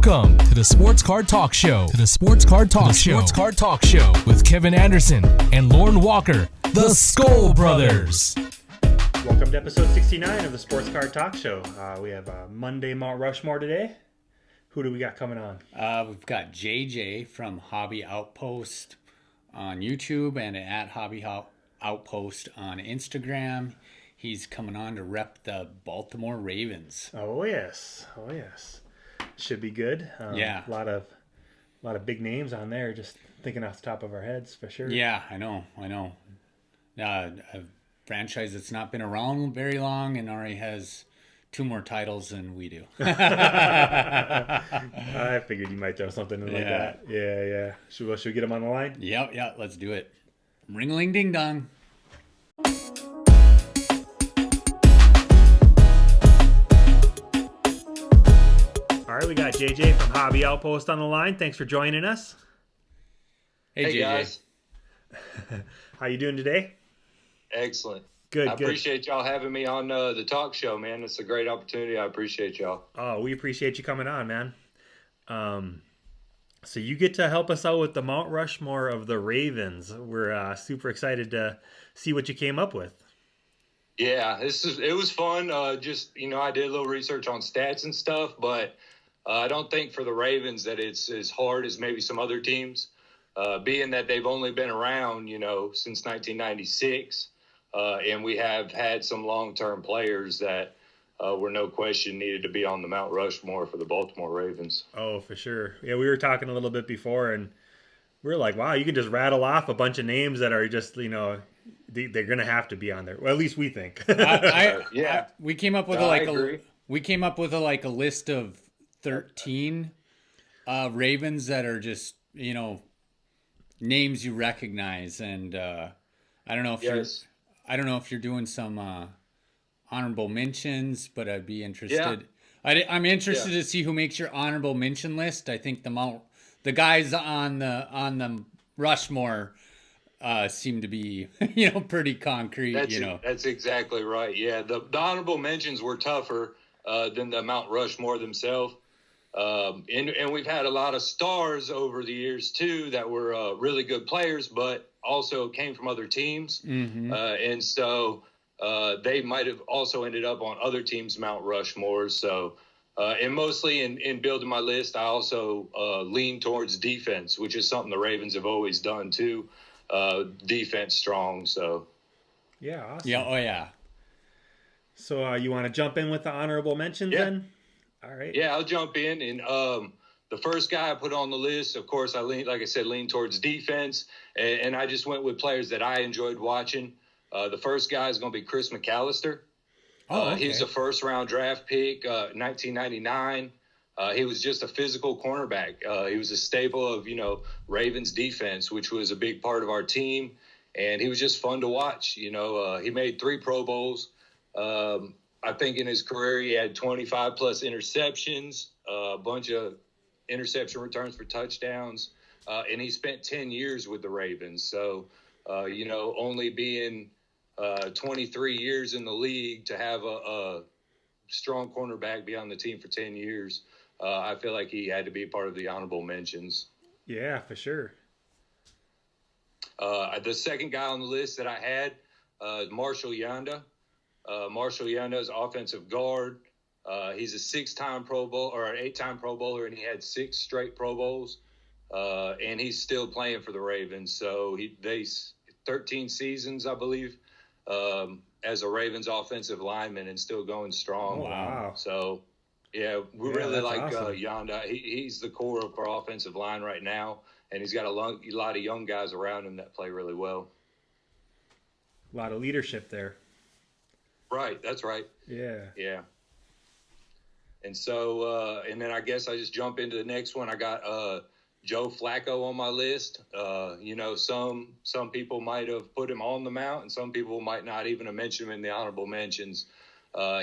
Welcome to the Sports Card Talk Show. Sports Card Talk Show with Kevin Anderson and Lauren Walker, the Skol Brothers. Welcome to episode 69 of the Sports Card Talk Show. We have Monday Mount Rushmore today. Who do we got coming on? We've got JJ from Hobby Outpost on YouTube and at Hobby Outpost on Instagram. He's coming on to rep the Baltimore Ravens. Oh yes. Should be good. Yeah. A lot of big names on there, just thinking off the top of our heads for sure. Yeah, I know. A franchise that's not been around very long and already has 2 more titles than we do. I figured you might throw something in like that. Yeah. Should we get him on the line? Yep, let's do it. Ring-a-ling ding-dong. All right, we got JJ from Hobby Outpost on the line. Thanks for joining us. Hey JJ. Guys. How you doing today? Excellent. Good. I appreciate y'all having me on the talk show, man. It's a great opportunity. I appreciate y'all. Oh, we appreciate you coming on, man. So you get to help us out with the Mount Rushmore of the Ravens. We're super excited to see what you came up with. Yeah, it was fun. I did a little research on stats and stuff, but I don't think for the Ravens that it's as hard as maybe some other teams, being that they've only been around, since 1996. And we have had some long-term players that were no question needed to be on the Mount Rushmore for the Baltimore Ravens. Oh, for sure. Yeah, we were talking a little bit before, and we were like, wow, you can just rattle off a bunch of names that are just, they're going to have to be on there. Well, at least we think. We came up with a list of 13 Ravens that are just, names you recognize. And I don't know if you're doing some honorable mentions, but I'd be interested. Yeah. I'm interested to see who makes your honorable mention list. I think the guys on the Rushmore seem to be, pretty concrete. That's exactly right. Yeah, the honorable mentions were tougher than the Mount Rushmore themselves. And we've had a lot of stars over the years too that were really good players, but also came from other teams. Mm-hmm. And so they might have also ended up on other teams' Mount Rushmore. So, and mostly in building my list, I also lean towards defense, which is something the Ravens have always done too. Defense strong. So, yeah. Awesome. Yeah. Oh yeah. So you want to jump in with the honorable mentions then? All right. Yeah, I'll jump in. And the first guy I put on the list, of course, I lean towards defense. And I just went with players that I enjoyed watching. The first guy is going to be Chris McAllister. Okay. He was a first-round draft pick, 1999. He was just a physical cornerback. He was a staple of, Ravens defense, which was a big part of our team. And he was just fun to watch. He made 3 Pro Bowls. I think in his career he had 25-plus interceptions, a bunch of interception returns for touchdowns, and he spent 10 years with the Ravens. So, only being 23 years in the league to have a strong cornerback be on the team for 10 years, I feel like he had to be part of the honorable mentions. Yeah, for sure. The second guy on the list that I had, Marshall Yanda. Marshall Yanda is offensive guard. He's a 6-time Pro Bowl or an 8-time Pro Bowler, and he had 6 straight Pro Bowls. And he's still playing for the Ravens. So they 13 seasons, I believe, as a Ravens offensive lineman and still going strong. Oh, wow. So, yeah, we really like awesome. Yanda. He's the core of our offensive line right now, and he's got a lot of young guys around him that play really well. A lot of leadership there. Right, that's right. Yeah. And so, and then I guess I just jump into the next one. I got Joe Flacco on my list. Some people might have put him on the mount, and some people might not even have mentioned him in the honorable mentions.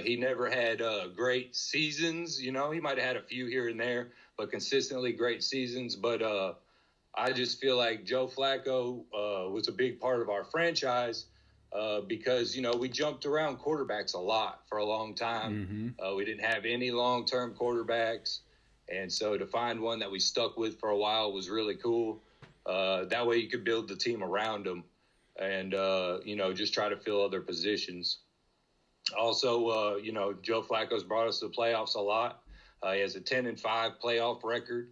He never had great seasons. He might have had a few here and there, but consistently great seasons. But I just feel like Joe Flacco was a big part of our franchise. Because, we jumped around quarterbacks a lot for a long time. Mm-hmm. We didn't have any long-term quarterbacks. And so to find one that we stuck with for a while was really cool. That way you could build the team around him and, just try to fill other positions. Also, Joe Flacco's brought us to the playoffs a lot. He has a 10-5 playoff record.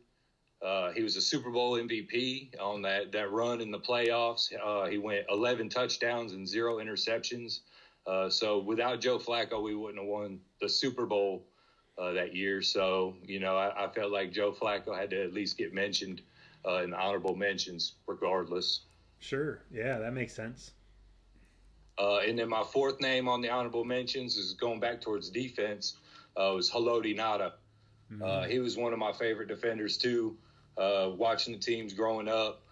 He was a Super Bowl MVP on that run in the playoffs. He went 11 touchdowns and 0 interceptions. So without Joe Flacco, we wouldn't have won the Super Bowl that year. So, I felt like Joe Flacco had to at least get mentioned in honorable mentions regardless. Sure. Yeah, that makes sense. And then my fourth name on the honorable mentions is going back towards defense. Was Haloti Ngata. He was one of my favorite defenders too. Watching the teams growing up.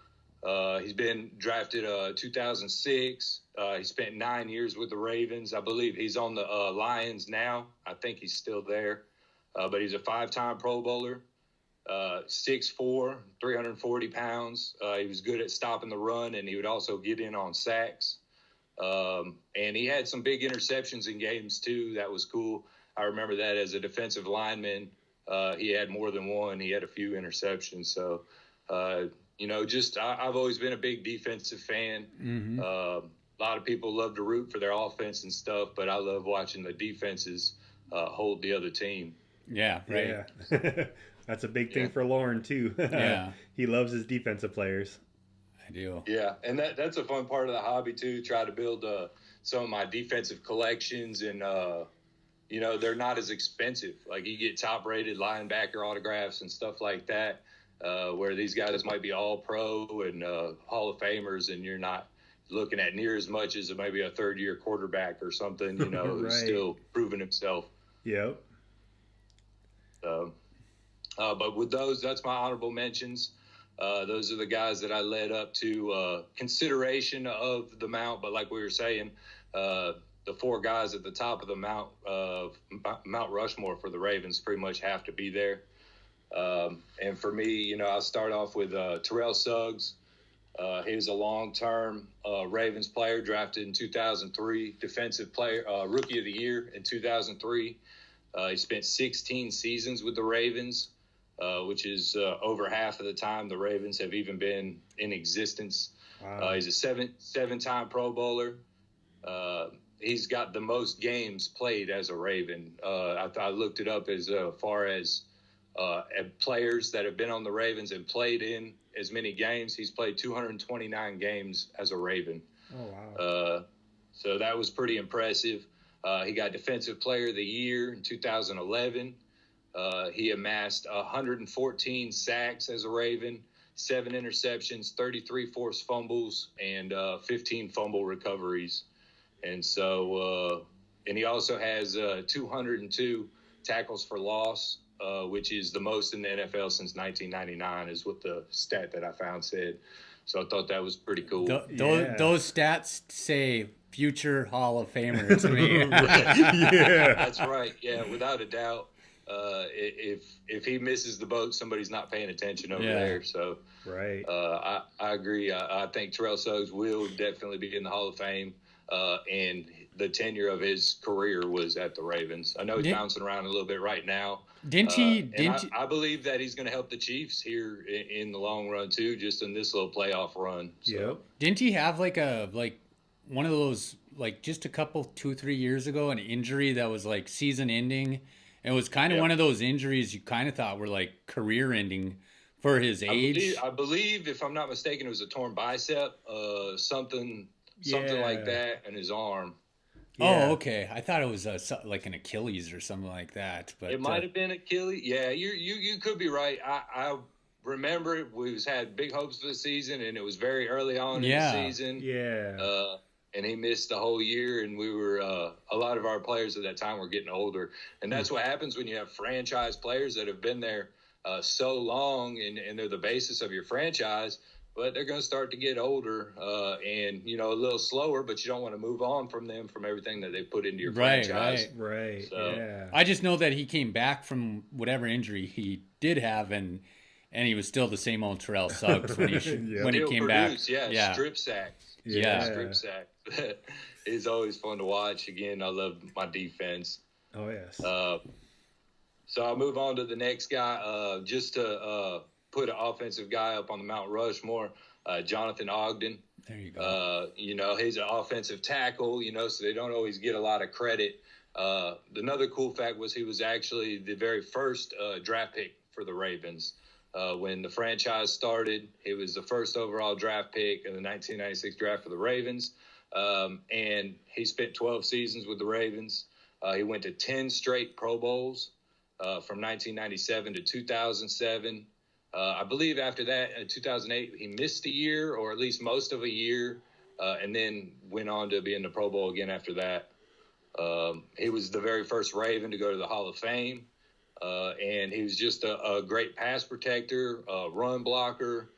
He's been drafted 2006. He spent 9 years with the Ravens. I believe he's on the Lions now. I think he's still there. But he's a 5-time Pro Bowler. 6'4", 340 pounds. He was good at stopping the run, and he would also get in on sacks. And he had some big interceptions in games too. That was cool. I remember that as a defensive lineman. He had more than one. He had a few interceptions. So, I've always been a big defensive fan. Mm-hmm. A lot of people love to root for their offense and stuff, but I love watching the defenses hold the other team. Yeah, right. Yeah. That's a big thing for Lauren too. Yeah. He loves his defensive players. I do. Yeah, and that's a fun part of the hobby too. Try to build some of my defensive collections, and they're not as expensive. Like you get top-rated linebacker autographs and stuff like that, where these guys might be all pro and Hall of Famers, and you're not looking at near as much as maybe a third-year quarterback or something. Right. Who's still proving himself. Yep. But with those, that's my honorable mentions. Those are the guys that I led up to consideration of the mount. But like we were saying, the 4 guys at the top of the Mount Rushmore for the Ravens pretty much have to be there. And for me, I'll start off with Terrell Suggs. He was a long-term Ravens player, drafted in 2003, defensive player, rookie of the year in 2003. He spent 16 seasons with the Ravens. Which is over half of the time the Ravens have even been in existence. Wow. He's a seven-time Pro Bowler. He's got the most games played as a Raven. I looked it up as far as players that have been on the Ravens and played in as many games. He's played 229 games as a Raven. Oh, wow. So that was pretty impressive. He got Defensive Player of the Year in 2011. He amassed 114 sacks as a Raven, 7 interceptions, 33 forced fumbles, and 15 fumble recoveries. And so, and he also has 202 tackles for loss, which is the most in the NFL since 1999, is what the stat that I found said. So I thought that was pretty cool. Those stats say future Hall of Famer to me. Yeah, that's right. Yeah, without a doubt. If he misses the boat, somebody's not paying attention over there. So, right. I agree. I think Terrell Suggs will definitely be in the Hall of Fame. And the tenure of his career was at the Ravens. I know he's bouncing around a little bit right now. I believe that he's going to help the Chiefs here in the long run too, just in this little playoff run. So. Yep. Didn't he have one of those, just a couple, 2-3 years ago, an injury that was season ending? It was kind of one of those injuries you kind of thought were career ending for his age. I believe, if I'm not mistaken, it was a torn bicep, something like that, in his arm. Yeah. Oh, okay. I thought it was like an Achilles or something like that. But it might have been Achilles. Yeah, you could be right. I remember we had big hopes for the season, and it was very early on in the season. Yeah. And he missed the whole year, and we were a lot of our players at that time were getting older. And that's what happens when you have franchise players that have been there so long, and they're the basis of your franchise, but they're going to start to get older and, a little slower, but you don't want to move on from them, from everything that they put into your franchise. Right, so, yeah. I just know that he came back from whatever injury he did have, and he was still the same old Terrell Suggs when he came back. Yeah, strip sacks. Yeah. Strip sack. It's always fun to watch. Again, I love my defense. Oh, yes. So I'll move on to the next guy. Just to put an offensive guy up on the Mount Rushmore, Jonathan Ogden. There you go. He's an offensive tackle, so they don't always get a lot of credit. Another cool fact was he was actually the very first draft pick for the Ravens. When the franchise started, he was the first overall draft pick in the 1996 draft for the Ravens. And he spent 12 seasons with the Ravens. He went to 10 straight Pro Bowls from 1997 to 2007. I believe after that, in 2008, he missed a year, or at least most of a year, and then went on to be in the Pro Bowl again after that. He was the very first Raven to go to the Hall of Fame, and he was just a great pass protector, run blocker.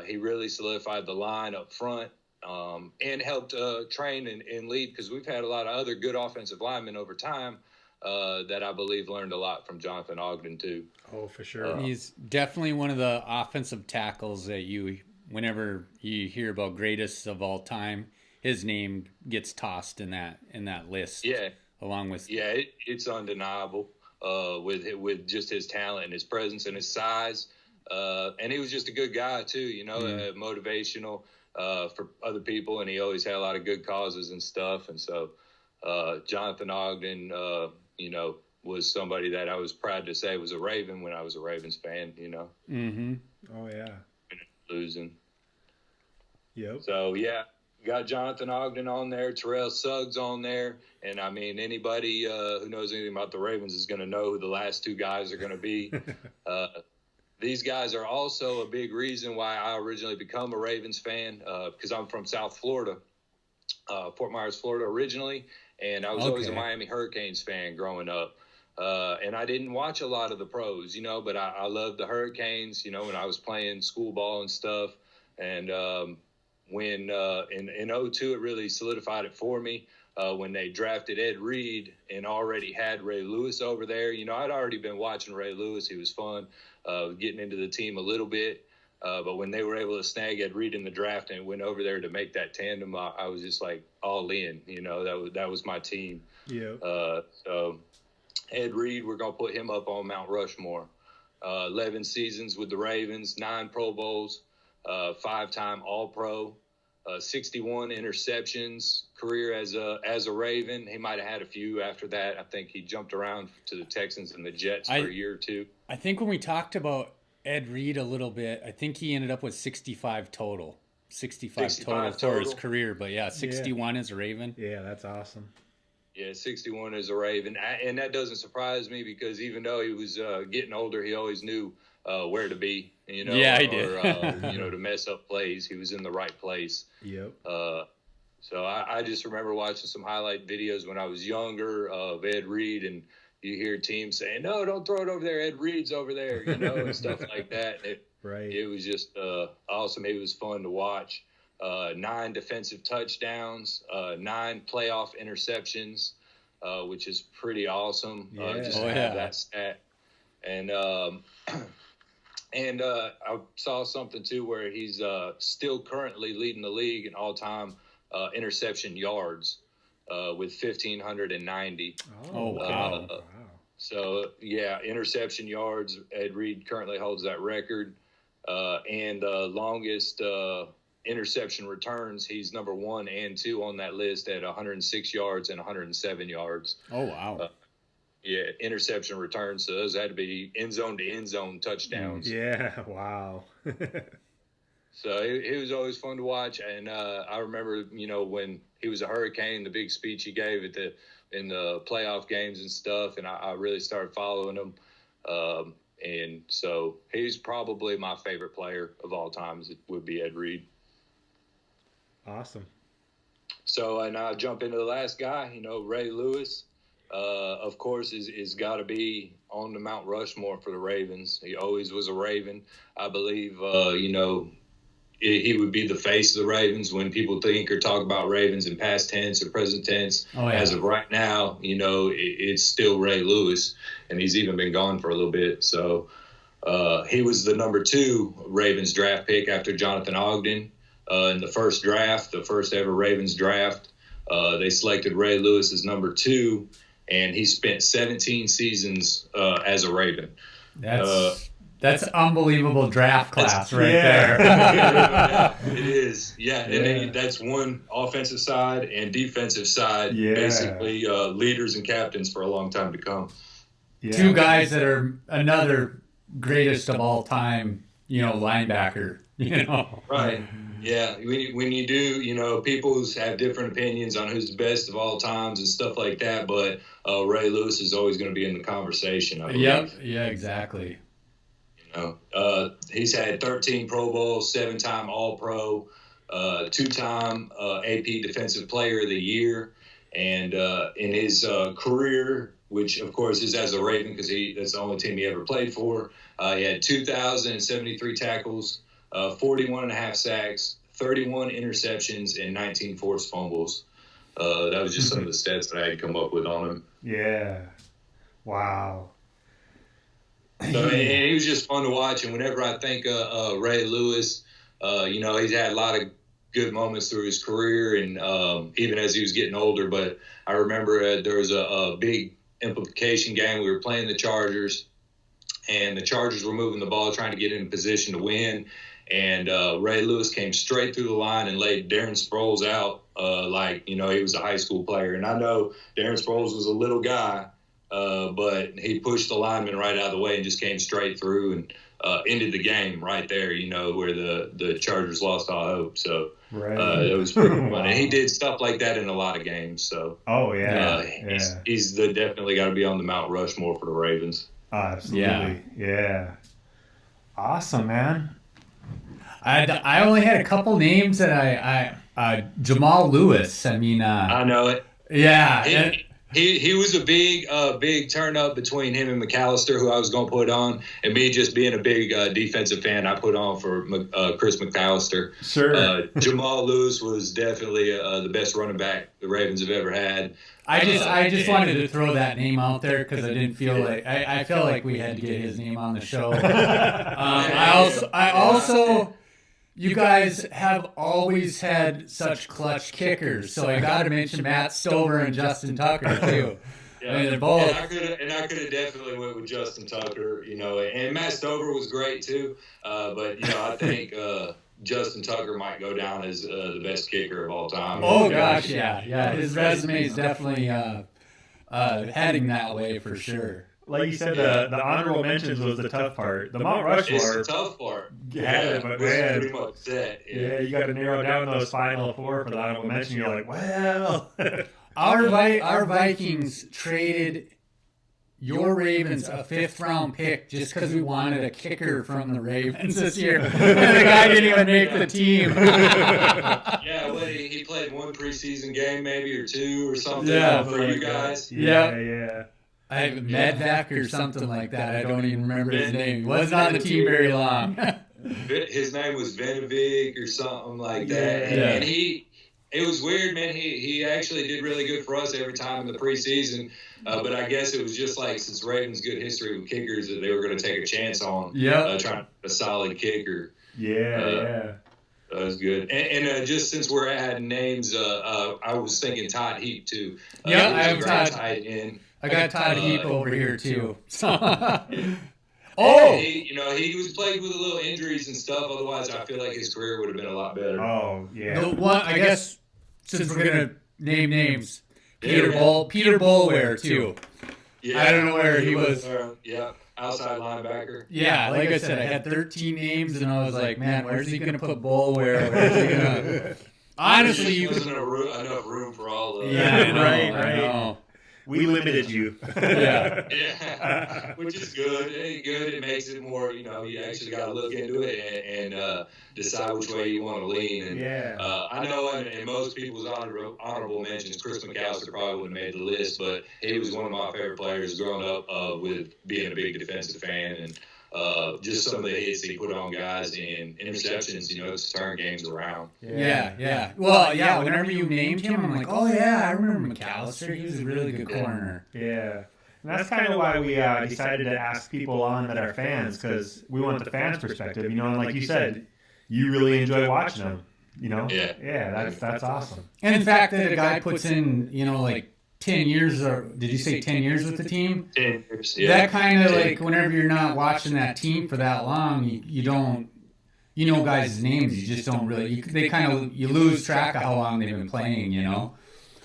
He really solidified the line up front, and helped train and lead, because we've had a lot of other good offensive linemen over time that I believe learned a lot from Jonathan Ogden too. Oh, for sure. He's definitely one of the offensive tackles that whenever you hear about greatest of all time, his name gets tossed in that list. Yeah. Along with. Yeah, it's undeniable with just his talent and his presence and his size. And he was just a good guy too, motivational for other people. And he always had a lot of good causes and stuff. And so Jonathan Ogden, was somebody that I was proud to say was a Raven when I was a Ravens fan, Mm-hmm. Oh, yeah. Losing. Yep. So, yeah, got Jonathan Ogden on there, Terrell Suggs on there. And, I mean, anybody who knows anything about the Ravens is going to know who the last two guys are going to be. These guys are also a big reason why I originally become a Ravens fan, because I'm from South Florida, Fort Myers, Florida originally. And I was always a Miami Hurricanes fan growing up. And I didn't watch a lot of the pros, but I loved the Hurricanes, when I was playing school ball and stuff. And when in 2002, it really solidified it for me when they drafted Ed Reed and already had Ray Lewis over there. I'd already been watching Ray Lewis. He was fun, getting into the team a little bit. But when they were able to snag Ed Reed in the draft and went over there to make that tandem, I was just like all in. That was my team. Yeah. So Ed Reed, we're going to put him up on Mount Rushmore. 11 seasons with the Ravens, 9 Pro Bowls, 5-time All-Pro, 61 interceptions, career as a Raven. He might have had a few after that. I think he jumped around to the Texans and the Jets for a year or two. I think when we talked about Ed Reed a little bit, I think he ended up with 65 total. 65 total for his career, but 61 as a Raven. Yeah, that's awesome. Yeah, 61 as a Raven. And that doesn't surprise me, because even though he was getting older, he always knew where to be, Yeah, he did. To mess up plays. He was in the right place. Yep. So I just remember watching some highlight videos when I was younger of Ed Reed, and you hear teams saying, "No, don't throw it over there. Ed Reed's over there," and stuff like that. It was just awesome. It was fun to watch. 9 defensive touchdowns, 9 playoff interceptions, which is pretty awesome. Just to have that stat. And I saw something too where he's still currently leading the league in all-time interception yards with 1,590. Oh, wow. So, interception yards, Ed Reed currently holds that record. And longest interception returns, he's number 1 and 2 on that list at 106 yards and 107 yards. Oh, wow. Interception returns. So those had to be end zone to end zone touchdowns. Yeah, wow. So it was always fun to watch. And I remember, when he was a Hurricane, the big speech he gave in the playoff games and stuff. And I really started following him. And so he's probably my favorite player of all time. It would be Ed Reed. Awesome. So, and I'll jump into the last guy, Ray Lewis, of course, is got to be on the Mount Rushmore for the Ravens. He always was a Raven. I believe, he would be the face of the Ravens when people think or talk about Ravens in past tense or present tense. Oh, yeah. As of right now, it's still Ray Lewis, and he's even been gone for a little bit. So he was the number 2 Ravens draft pick after Jonathan Ogden. In the first draft, the first ever Ravens draft, they selected Ray Lewis as number 2. and he spent 17 seasons as a Raven. That's unbelievable draft class there. there. It is. Yeah. And that's one offensive side and defensive side, basically leaders and captains for a long time to come. Yeah. Two guys that are another greatest of all time, linebacker, Right. Yeah. When you do, people have different opinions on who's the best of all times and stuff like that, but Ray Lewis is always going to be in the conversation, I believe. Yep. Yeah, exactly. He's had 13 Pro Bowls, 7-time All-Pro, 2-time AP Defensive Player of the Year, and in his career, which of course is as a Raven because that's the only team he ever played for, he had 2,073 tackles, 41 and a half sacks, 31 interceptions, and 19 forced fumbles. That was just some of the stats that I had come up with on him. Yeah. Wow. So, and he was just fun to watch. And whenever I think of Ray Lewis, he's had a lot of good moments through his career and even as he was getting older. But I remember there was a big implication game. We were playing the Chargers, and the Chargers were moving the ball, trying to get in position to win. And Ray Lewis came straight through the line and laid Darren Sproles out he was a high school player. And I know Darren Sproles was a little guy, but he pushed the lineman right out of the way and just came straight through and ended the game right there, where the Chargers lost all hope. So it was pretty fun. And he did stuff like that in a lot of games. So he's definitely got to be on the Mount Rushmore for the Ravens. Absolutely. Yeah. Awesome, man. I only had a couple names that Jamal Lewis. I mean, I know it. Yeah. He was a big turn up between him and McAllister, who I was going to put on, and me just being a big defensive fan, I put on for Chris McAllister. Sure. Jamal Lewis was definitely the best running back the Ravens have ever had. I just wanted to throw that name out there because I didn't feel like I felt like we had to get his name on the show. I also. You guys have always had such clutch kickers, so I got to mention Matt Stover and Justin Tucker too. Yeah, they're both. And I could have definitely went with Justin Tucker, and Matt Stover was great too. But I think Justin Tucker might go down as the best kicker of all time. Oh gosh, yeah. His resume is definitely heading that way for sure. Like you said, the honorable mentions was the tough part. The Mount Rushmore. It's the tough part. Yeah, but man, pretty much set. Yeah, you got to narrow down those final four for the honorable mention. You're like, well. Our Vikings traded your Ravens a 5th-round pick just because we wanted a kicker from the Ravens this year. And the guy didn't even make the team. Yeah, he played one preseason game maybe or two or something for you guys. Yeah. I have Medvac or something like that. I don't even remember his name. He wasn't on the team very long. His name was Venovig or something like that. Yeah. And it was weird, man. He actually did really good for us every time in the preseason. But I guess it was just like since Ravens' good history with kickers that they were going to take a chance on trying to be a solid kicker. Yeah. That was good. And just since we're adding names, I was thinking Todd Heap too. I have Todd. Tight end. I got Todd Heap over here too. He was plagued with a little injuries and stuff. Otherwise, I feel like his career would have been a lot better. Oh yeah. The one, I guess, since we're gonna name names, Peter Boulware too. Yeah, I don't know where he was. Outside linebacker. Yeah, like I said, I had 13 names, and I was like, man, where's he gonna put Boulware? Where's he gonna? Honestly, he wasn't enough room for all of them. Yeah, right. I know. We limited you. Yeah. Which is good. It ain't good. It makes it more, you actually got to look into it and decide which way you want to lean. And I know in most people's honorable mentions, Chris McAllister probably wouldn't have made the list, but he was one of my favorite players growing up with being a big defensive fan and just some of the hits he put on guys and interceptions, to turn games around. Yeah. Well, whenever you named him, I'm like, oh, yeah, I remember McAllister. He was a really good corner. Yeah. And that's kind of why we decided to ask people on that are fans, because we want the fans' perspective, and like you said, you really enjoy watching them, Yeah. Yeah, that's awesome. And the fact that a guy puts in, 10 years, or did you say 10 years with the team? 10 years, yeah. That kind of like whenever you're not watching that team for that long, you don't, you know guys' names, you just don't really, you lose track of how long they've been playing, you know?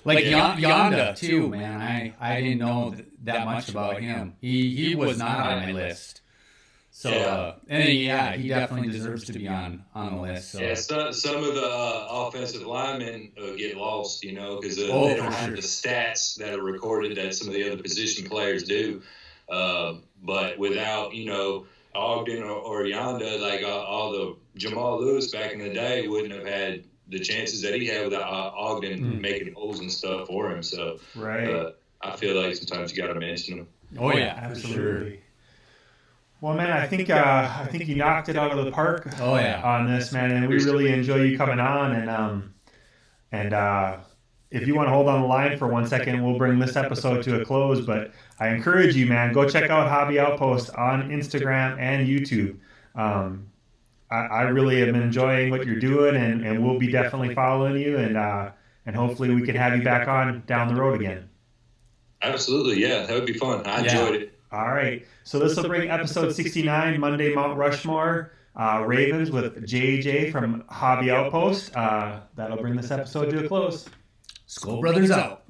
Like Yonda too, man. I didn't know that much about him. He was not on my list. So, he definitely deserves to be on the list. So. Yeah, some of the offensive linemen get lost, you know, because they don't have the stats that are recorded that some of the other position players do. But without, you know, Ogden or Yonda, like all the Jamal Lewis back in the day wouldn't have had the chances that he had without Ogden making holes and stuff for him. So, I feel like sometimes you got to mention them. Oh, yeah, absolutely. Well, man, I think you knocked it out of the park on this, man, and we really enjoy you coming on. And if you want to hold on the line for 1 second, we'll bring this episode to a close. But I encourage you, man, go check out Hobby Outpost on Instagram and YouTube. I really am enjoying what you're doing, and we'll be definitely following you, and hopefully we can have you back on down the road again. Absolutely, yeah, that would be fun. I enjoyed it. All right, so this will bring episode 69, Monday Mount Rushmore, Ravens with JJ from Hobby Outpost. That'll bring this episode to a close. Skol Brothers out.